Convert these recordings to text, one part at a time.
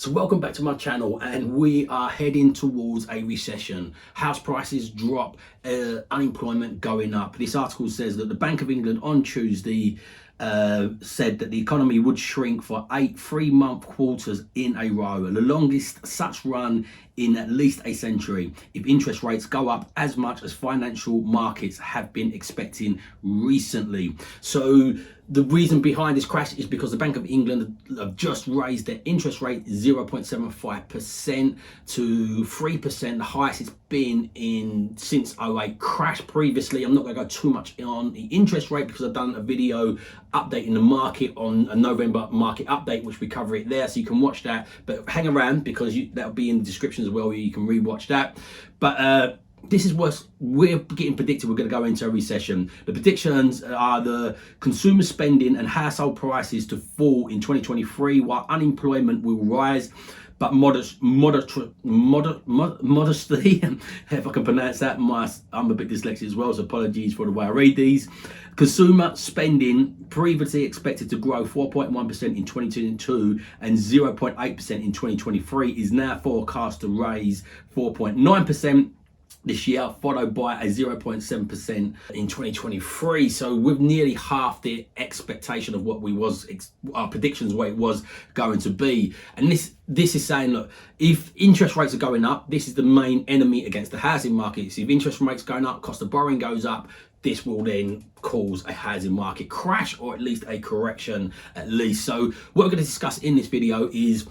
So welcome back to my channel, and we are heading towards a recession. House prices drop, unemployment going up. This article says that the Bank of England on Tuesday said that the economy would shrink for 8 3-month quarters in a row, the longest such run in at least a century, if interest rates go up as much as financial markets have been expecting recently. So the reason behind this crash is because the Bank of England have just raised their interest rate 0.75% to 3%, the highest it's been in since 08 crash previously. I'm not going to go too much on the interest rate because I've done a video updating the market on a November market update, which we cover it there, so you can watch that. But hang around because that'll be in the description as well. You can rewatch that. But this is what we're getting predicted. We're going to go into a recession. The predictions are the consumer spending and household prices to fall in 2023, while unemployment will rise, but modestly, if I can pronounce that. I'm a bit dyslexic as well, so apologies for the way I read these. Consumer spending, previously expected to grow 4.1% in 2022 and 0.8% in 2023, is now forecast to raise 4.9% this year, followed by a 0.7% in 2023. So with nearly half the expectation of what our predictions what it was going to be. And this is saying, look, if interest rates are going up, this is the main enemy against the housing market. So if interest rates going up, cost of borrowing goes up, this will then cause a housing market crash, or at least a correction at least. So what we're going to discuss in this video is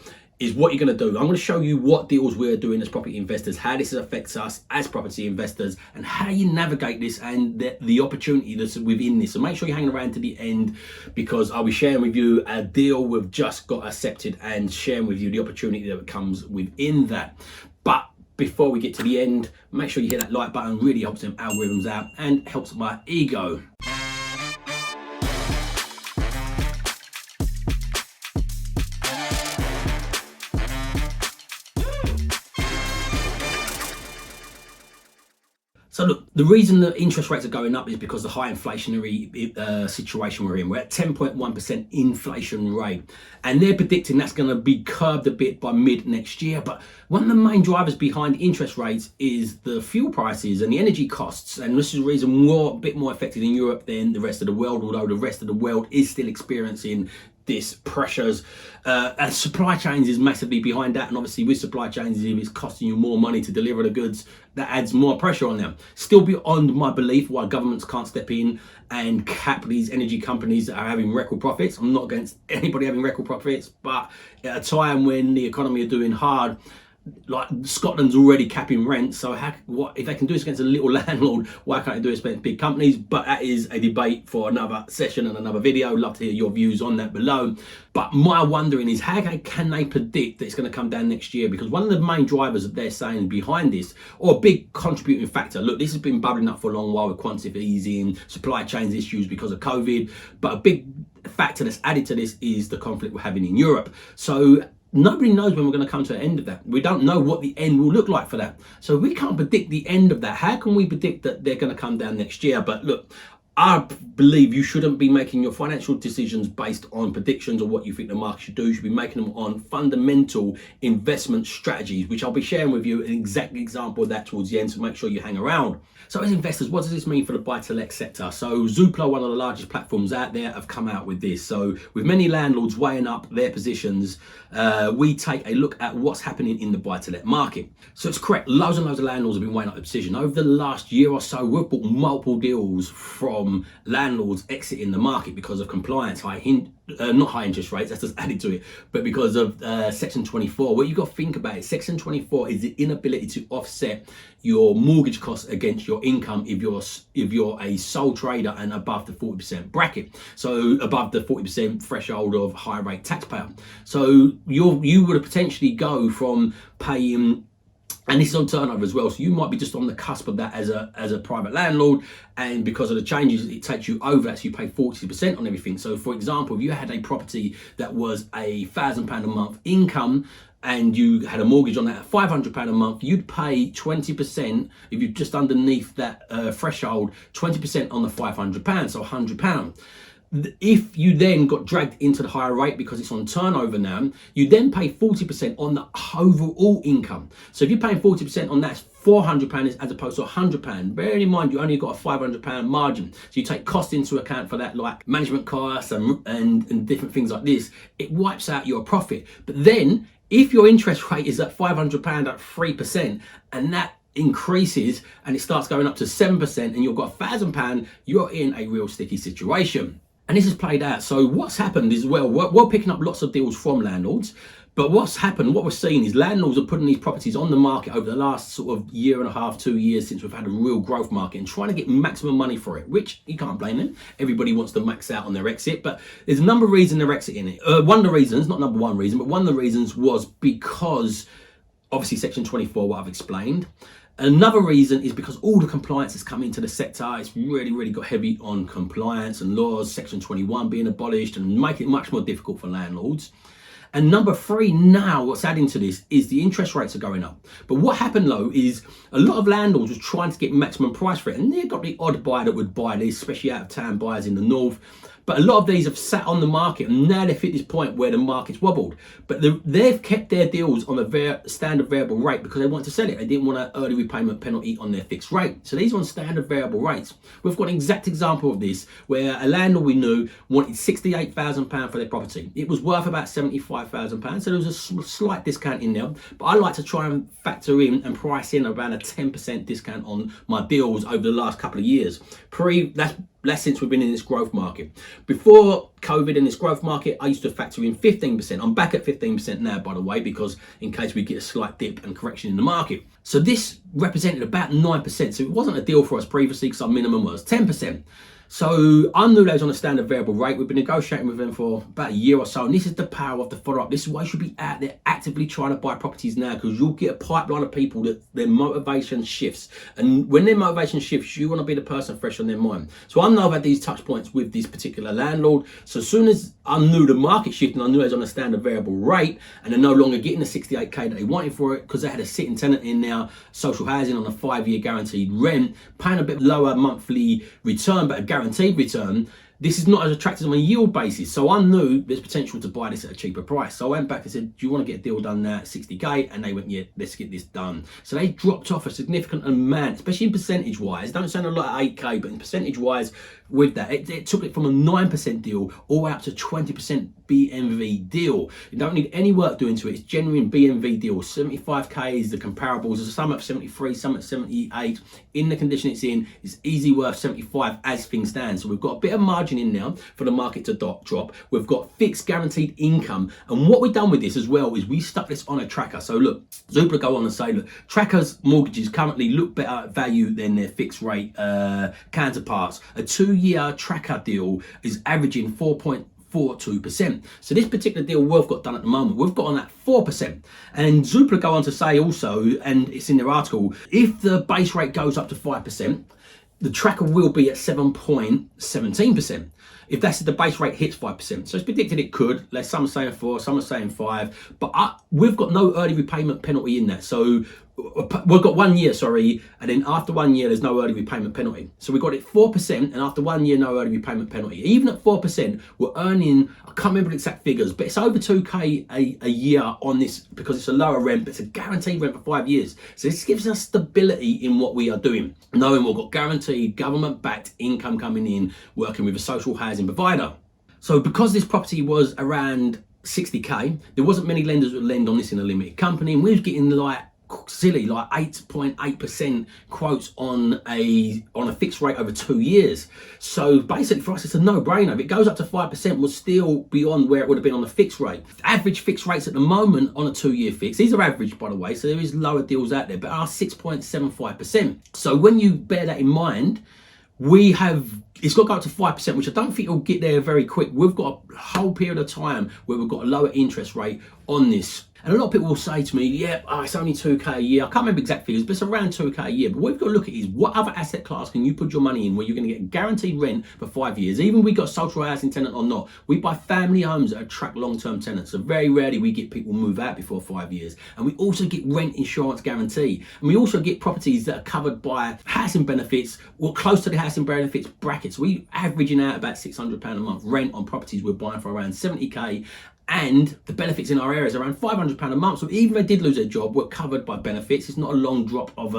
what you're going to do. I'm going to show you what deals we're doing as property investors, how this affects us as property investors, and how you navigate this and the opportunity that's within this. So make sure you're hanging around to the end, because I'll be sharing with you a deal we've just got accepted and sharing with you the opportunity that comes within that. But before we get to the end, make sure you hit that like button. Really helps them algorithms out and helps my ego. So look, the reason that interest rates are going up is because of the high inflationary situation we're in. We're at 10.1% inflation rate, and they're predicting that's going to be curbed a bit by mid next year. But one of the main drivers behind interest rates is the fuel prices and the energy costs, and this is the reason we're a bit more affected in Europe than the rest of the world, although the rest of the world is still experiencing this pressures, and supply chains is massively behind that. And obviously with supply chains, if it's costing you more money to deliver the goods, that adds more pressure on them. Still beyond my belief why governments can't step in and cap these energy companies that are having record profits. I'm not against anybody having record profits, but at a time when the economy are doing hard, like Scotland's already capping rent, so what if they can do this against a little landlord, why can't they do it against big companies? But that is a debate for another session and another video. Love to hear your views on that below. But my wondering is, how can they predict that it's going to come down next year? Because one of the main drivers that they're saying behind this, or a big contributing factor, look, this has been bubbling up for a long while with quantitative easing, supply chains issues because of COVID, but a big factor that's added to this is the conflict we're having in Europe. So nobody knows when we're going to come to the end of that. We don't know what the end will look like for that. So we can't predict the end of that. How can we predict that they're going to come down next year? But look, I believe you shouldn't be making your financial decisions based on predictions or what you think the market should do. You should be making them on fundamental investment strategies, which I'll be sharing with you an exact example of that towards the end, so make sure you hang around. So as investors, what does this mean for the buy-to-let sector? So Zoopla, one of the largest platforms out there, have come out with this. So with many landlords weighing up their positions, we take a look at what's happening in the buy-to-let market. So it's correct, loads and loads of landlords have been weighing up the position. Over the last year or so, we've bought multiple deals from landlords exiting the market because of compliance, not high interest rates, that's just added to it, but because of Section 24. What you've got to think about is Section 24 is the inability to offset your mortgage costs against your income if you're a sole trader and above the 40% bracket, so above the 40% threshold of high rate taxpayer. So you would potentially go from paying, and this is on turnover as well, so you might be just on the cusp of that as a private landlord, and because of the changes it takes you over that, so you pay 40% on everything. So for example, if you had a property that was £1,000 a month income and you had a mortgage on that at £500 a month, you'd pay 20%, if you're just underneath that threshold, 20% on the £500, so £100. If you then got dragged into the higher rate because it's on turnover now, you then pay 40% on the overall income. So if you're paying 40% on that, £400 as opposed to £100. Bearing in mind you only got a £500 margin, so you take cost into account for that, like management costs and different things like this. It wipes out your profit. But then if your interest rate is at £500 at 3%, and that increases and it starts going up to 7%, and you've got £1,000, you're in a real sticky situation. And this has played out. So what's happened is, well, we're picking up lots of deals from landlords, but what's happened, what we're seeing is landlords are putting these properties on the market over the last sort of year and a half, 2 years since we've had a real growth market, and trying to get maximum money for it, which you can't blame them. Everybody wants to max out on their exit, but there's a number of reasons they're exiting it. One of the reasons, not number one reason, but one of the reasons was because obviously Section 24, what I've explained. Another reason is because all the compliance has come into the sector. It's really got heavy on compliance and laws, Section 21 being abolished and making it much more difficult for landlords. And number three, now what's adding to this is the interest rates are going up. But what happened though is a lot of landlords were trying to get maximum price for it, and they've got the odd buyer that would buy this, especially out of town buyers in the north. But a lot of these have sat on the market, and now they've hit this point where the market's wobbled. But they've kept their deals on a standard variable rate because they want to sell it. They didn't want an early repayment penalty on their fixed rate. So these are on standard variable rates. We've got an exact example of this where a landlord we knew wanted £68,000 for their property. It was worth about £75,000, so there was a slight discount in there. But I like to try and factor in and price in around a 10% discount on my deals over the last couple of years. That's since we've been in this growth market. Before COVID in this growth market, I used to factor in 15%. I'm back at 15% now, by the way, because in case we get a slight dip and correction in the market. So this represented about 9%. So it wasn't a deal for us previously because our minimum was 10%. So I knew that was on a standard variable rate. We've been negotiating with them for about a year or so, and this is the power of the follow-up. This is why you should be out there actively trying to buy properties now, because you'll get a pipeline of people that their motivation shifts. And when their motivation shifts, you want to be the person fresh on their mind. So I know I've had these touch points with this particular landlord. So as soon as I knew the market shifted, I knew it was on a standard variable rate, and they're no longer getting the 68k that they wanted for it because they had a sitting tenant in now, social housing on a 5-year guaranteed rent, paying a bit lower monthly return, but a guaranteed return. This is not as attractive on a yield basis. So I knew there's potential to buy this at a cheaper price. So I went back and said, do you want to get a deal done now at 60k? And they went, yeah, let's get this done. So they dropped off a significant amount, especially in percentage wise. Don't sound a lot at 8k, but in percentage wise with that, it took it from a 9% deal all the way up to 20% BMV deal. You don't need any work doing to it. It's genuine BMV deal. 75k is the comparables. There's some at 73, some at 78. In the condition it's in, it's easy worth 75 as things stand. So we've got a bit of margin in now for the market to drop. We've got fixed guaranteed income. And what we've done with this as well is we stuck this on a tracker. So look, Zoopla go on and say, look, trackers mortgages currently look better at value than their fixed rate counterparts. A 2-year tracker deal is averaging 4.42%. So this particular deal we've got done at the moment, we've got on at 4%. And Zoopla go on to say also, and it's in their article, if the base rate goes up to 5%, the tracker will be at 7.17%. If that's the base rate hits 5%. So it's predicted it could. Like some are saying 4, some are saying 5. But we've got no early repayment penalty in that. So we've got 1 year, and then after 1 year, there's no early repayment penalty. So we got it 4%, and after 1 year, no early repayment penalty. Even at 4%, we're earning, I can't remember the exact figures, but it's over 2k a year on this because it's a lower rent, but it's a guaranteed rent for 5 years. So this gives us stability in what we are doing, knowing we've got guaranteed government-backed income coming in, working with a social housing provider. So because this property was around 60k, there wasn't many lenders that would lend on this in a limited company, and we was getting like 8.8% quotes on a fixed rate over 2 years. So basically for us it's a no-brainer. If it goes up to 5%, we're still beyond where it would have been on the fixed rate. Average fixed rates at the moment on a 2-year fix, these are average by the way, so there is lower deals out there, but are 6.75%. So when you bear that in mind, it's got to go up to 5%, which I don't think it'll get there very quick. We've got a whole period of time where we've got a lower interest rate on this. And a lot of people will say to me, yeah, it's only 2k a year. I can't remember exact figures, but it's around 2k a year. But what we've got to look at is what other asset class can you put your money in where you're going to get guaranteed rent for 5 years. Even we got social housing tenant or not, we buy family homes that attract long-term tenants. So very rarely we get people move out before 5 years. And we also get rent insurance guarantee. And we also get properties that are covered by housing benefits or close to the housing benefits brackets. We averaging out about £600 a month rent on properties we're buying for around 70k. And the benefits in our area is around £500 a month. So even if they did lose their job, we're covered by benefits. It's not a long drop of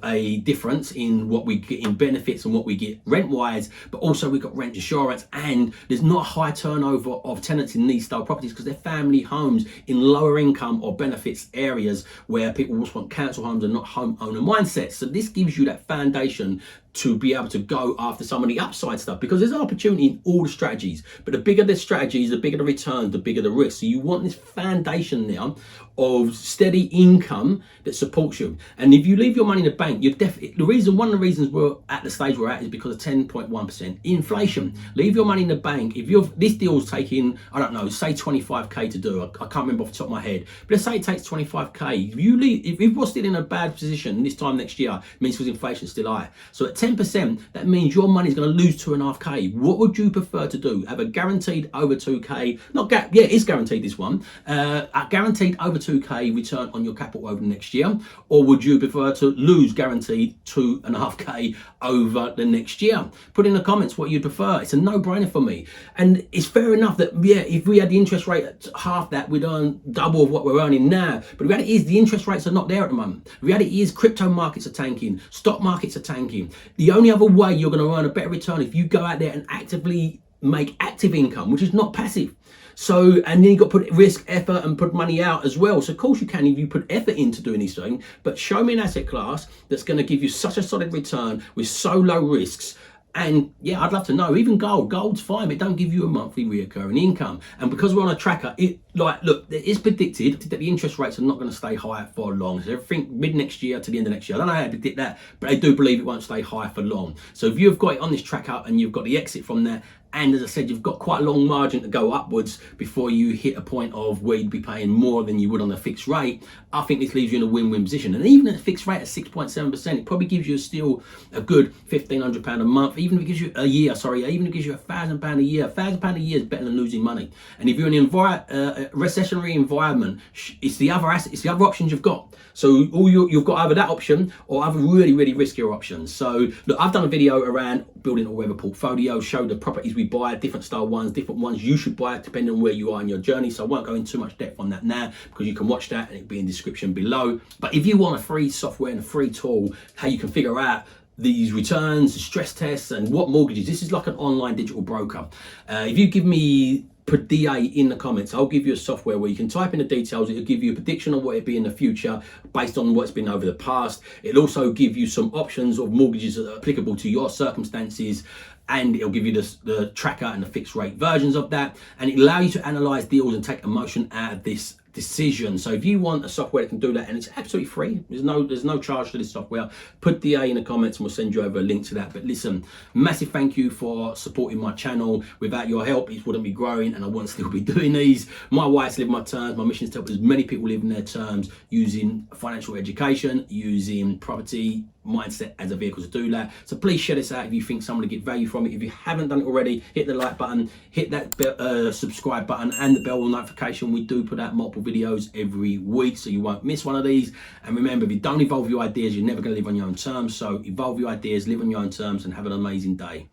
a difference in what we get in benefits and what we get rent-wise, but also we've got rent insurance, and there's not a high turnover of tenants in these style properties because they're family homes in lower income or benefits areas where people just want council homes and not homeowner mindsets. So this gives you that foundation to be able to go after some of the upside stuff, because there's an opportunity in all the strategies, but the bigger the strategies, the bigger the returns, the bigger the risk. So you want this foundation now of steady income that supports you. And if you leave your money in the bank, you're definitely, one of the reasons we're at the stage we're at is because of 10.1% inflation. Leave your money in the bank. If this deal's taking, I don't know, say 25k to do, I can't remember off the top of my head, but let's say it takes 25k. If we're still in a bad position this time next year, it means because inflation's still high. So at 10%, that means your money's going to lose 2.5k. What would you prefer to do? Have a guaranteed over 2k, it is guaranteed this one, a guaranteed over 2k return on your capital over the next year, or would you prefer to lose guaranteed 2.5k over the next year? Put in the comments what you prefer. It's a no-brainer for me, and it's fair enough that if we had the interest rate at half that, we'd earn double of what we're earning now. But the reality is the interest rates are not there at the moment. The reality is crypto markets are tanking, stock markets are tanking. The only other way you're going to earn a better return if you go out there and actively make active income, which is not passive. So, and then you've got to put risk, effort, and put money out as well. So of course you can if you put effort into doing these things, but show me an asset class that's going to give you such a solid return with so low risks. And yeah, I'd love to know. Even gold's fine, but it don't give you a monthly reoccurring income. And because we're on a tracker, look, it's predicted that the interest rates are not going to stay high for long. So everything mid next year to the end of next year. I don't know how to predict that, but I do believe it won't stay high for long. So if you've got it on this tracker and you've got the exit from there, and as I said, you've got quite a long margin to go upwards before you hit a point of where you'd be paying more than you would on a fixed rate, I think this leaves you in a win-win position. And even at a fixed rate at 6.7%, it probably gives you still a good £1,500 a month. Even if it gives you even if it gives you £1,000 a year, £1,000 a year is better than losing money. And if you're in a recessionary environment, it's the other options you've got. So you've got either that option or other really, really riskier options. So look, I've done a video around building a weather portfolio, show the properties we buy, different ones you should buy depending on where you are in your journey. So I won't go into too much depth on that now because you can watch that and it'll be in the description below. But if you want a free software and a free tool, how you can figure out these returns, stress tests, and what mortgages, this is like an online digital broker. If you give me put DA in the comments, I'll give you a software where you can type in the details. It'll give you a prediction on what it'll be in the future based on what's been over the past. It'll also give you some options of mortgages that are applicable to your circumstances, and it'll give you the tracker and the fixed rate versions of that, and it'll allow you to analyze deals and take emotion out of this decision. So if you want a software that can do that, and it's absolutely free, there's no charge to this software, put DA in the comments and we'll send you over a link to that. But listen, massive thank you for supporting my channel. Without your help, it wouldn't be growing and I wouldn't still be doing these. My wife's live my terms. My mission is to help as many people live in their terms using financial education, using property mindset as a vehicle to do that. So please share this out if you think someone will get value from it. If you haven't done it already, hit the like button, hit that subscribe button and the bell notification. We do put out multiple videos every week so you won't miss one of these. And remember, if you don't evolve your ideas, you're never going to live on your own terms. So evolve your ideas, live on your own terms, and have an amazing day.